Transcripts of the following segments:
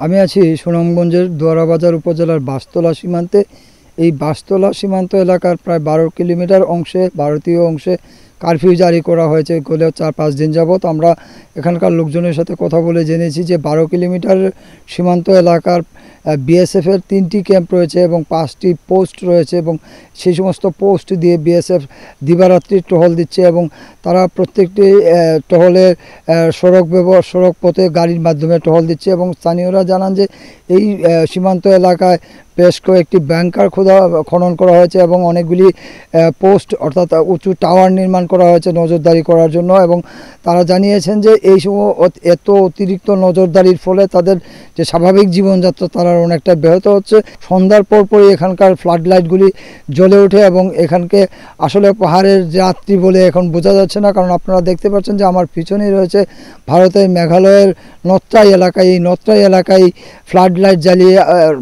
আমি আছি সুনামগঞ্জের দোয়ারাবাজার উপজেলার বাঁশতলা সীমান্তে। এই বাঁশতলা সীমান্ত এলাকার প্রায় 12 কিলোমিটার অংশে, ভারতীয় অংশে কারফিউ জারি করা হয়েছে গেলে 4-5 দিন যাবৎ। আমরা এখানকার লোকজনের সাথে কথা বলে জেনেছি যে 12 কিলোমিটার সীমান্ত এলাকার বিএসএফের 3টি ক্যাম্প রয়েছে এবং 5টি পোস্ট রয়েছে এবং সেই সমস্ত পোস্ট দিয়ে বিএসএফ দিবারাত্রি টহল দিচ্ছে এবং তারা প্রত্যেকটি টহলের সড়ক পথে গাড়ির মাধ্যমে টহল দিচ্ছে এবং স্থানীয়রা জানান যে এই সীমান্ত এলাকায় বেশ কয়েকটি ব্যাংকার খনন করা হয়েছে এবং অনেকগুলি পোস্ট অর্থাৎ উঁচু টাওয়ার নির্মাণ করা হয়েছে নজরদারি করার জন্য। এবং তারা জানিয়েছেন যে এই সময় এত অতিরিক্ত নজরদারির ফলে তাদের যে স্বাভাবিক জীবনযাত্রা তারা অনেকটা ব্যাহত হচ্ছে। সন্ধ্যার পরপরই এখানকার ফ্লাড লাইটগুলি জ্বলে ওঠে এবং এখানকে আসলে পাহাড়ের যাত্রী বলে এখন বোঝা যাচ্ছে না, কারণ আপনারা দেখতে পাচ্ছেন যে আমার পিছনেই রয়েছে ভারতের মেঘালয়ের নত্রাই এলাকায়। এই নত্রাই এলাকায় ফ্লাড লাইট জ্বালিয়ে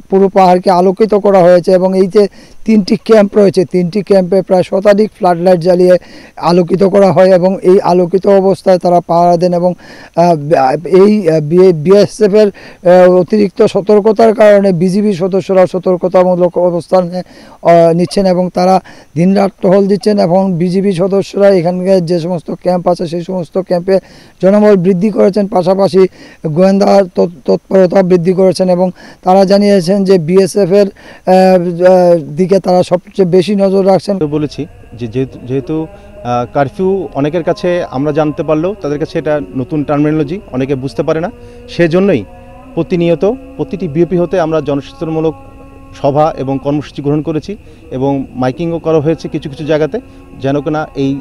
পুরো পাহাড়কে আলোকিত করা হয়েছে এবং এই যে 3টি ক্যাম্প রয়েছে, 3টি ক্যাম্পে প্রায় শতাধিক ফ্লাড লাইট জ্বালিয়ে আলোকিত করা হয় এবং এই আলোকিত অবস্থায় তারা পাহারা দেন এবং এই বিএসএফের অতিরিক্ত সতর্কতার কারণে বিজিবি সদস্যরা সতর্কতামূলক অবস্থান নিচ্ছেন এবং তারা দিনরাত টহল দিচ্ছেন এবং বিজিবি সদস্যরা এখানকার যে সমস্ত ক্যাম্প আছে সেই সমস্ত ক্যাম্পে জনবল বৃদ্ধি করেছেন, পাশাপাশি গোয়েন্দা তৎপরতা বৃদ্ধি করেছেন এবং তারা জানিয়েছেন যে বিএসএফের দিকে তারা সবচেয়ে বেশি নজর রাখছেন। বলেছি যে যেহেতু কারফিউ অনেকের কাছে আমরা জানতে পারলেও তাদের কাছে এটা নতুন টার্মিনোলজি, অনেকে বুঝতে পারে না। সেজন্যই প্রতিনিয়ত প্রতিটি বিওপি হতে আমরা জনসচেতনমূলক সভা এবং কর্মসূচি গ্রহণ করেছি এবং মাইকিংও করা হয়েছে কিছু কিছু জায়গাতে, যেন কিনা এই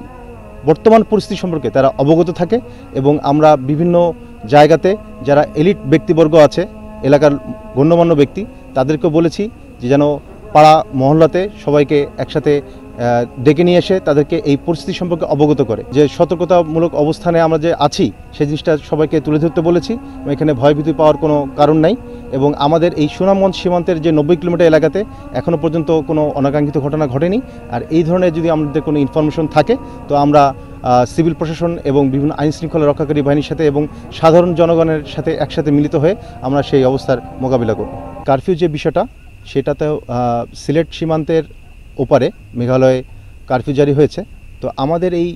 বর্তমান পরিস্থিতি সম্পর্কে তারা অবগত থাকে। এবং আমরা বিভিন্ন জায়গাতে যারা এলিট ব্যক্তিবর্গ আছে, এলাকার গণ্যমান্য ব্যক্তি, তাদেরকেও বলেছি যে যেন পাড়া মহল্লাতে সবাইকে একসাথে ডেকে নিয়ে এসে তাদেরকে এই পরিস্থিতি সম্পর্কে অবগত করে। যে সতর্কতামূলক অবস্থানে আমরা যে আছি সেই জিনিসটা সবাইকে তুলে ধরতে বলেছি। এখানে ভয়ভীতি পাওয়ার কোনো কারণ নাই এবং আমাদের এই সুনামগঞ্জ সীমান্তের যে 90 কিলোমিটার এলাকাতে এখনও পর্যন্ত কোনো অনাকাঙ্ক্ষিত ঘটনা ঘটেনি। আর এই ধরনের যদি আমাদের কোনো ইনফরমেশন থাকে তো আমরা সিভিল প্রশাসন এবং বিভিন্ন আইনশৃঙ্খলা রক্ষাকারী বাহিনীর সাথে এবং সাধারণ জনগণের সাথে একসাথে মিলিত হয়ে আমরা সেই অবস্থার মোকাবিলা করব। কারফিউ যে বিষয়টা সেটাতেও সিলেট সীমান্তের ওপারে মেঘালয়ে কারফিউ জারি হয়েছে। তো আমাদের এই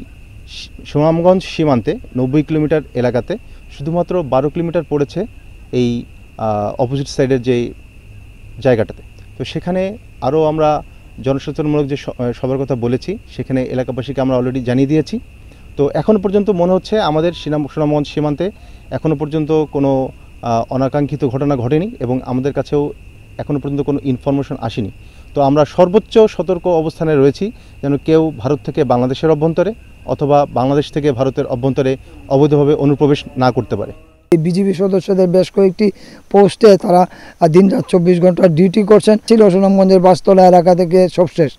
সুনামগঞ্জ সীমান্তে 90 কিলোমিটার এলাকাতে শুধুমাত্র 12 কিলোমিটার পড়েছে এই অপোজিট সাইডের যে জায়গাটাতে। তো সেখানে আরও আমরা জনসচেতনমূলক যে সবার কথা বলেছি, সেখানে এলাকাবাসীকে আমরা অলরেডি জানিয়ে দিয়েছি। তো এখনও পর্যন্ত মনে হচ্ছে আমাদের সুনামগঞ্জ সীমান্তে এখনও পর্যন্ত কোনো অনাকাঙ্ক্ষিত ঘটনা ঘটেনি এবং আমাদের কাছেও এখনও পর্যন্ত কোনো ইনফরমেশন আসেনি। তো আমরা সর্বোচ্চ সতর্ক অবস্থানে রয়েছি যেন কেউ ভারত থেকে বাংলাদেশের অভ্যন্তরে অথবা বাংলাদেশ থেকে ভারতের অভ্যন্তরে অবৈধভাবে অনুপ্রবেশ না করতে পারে। বিজিবি সদস্যদের বেশ কয়েকটি পোস্টে তারা দিনরাত 24 ঘন্টা ডিউটি করছেন। ছিল সুনামগঞ্জের বাঁশতলা এলাকা থেকে সবশেষ।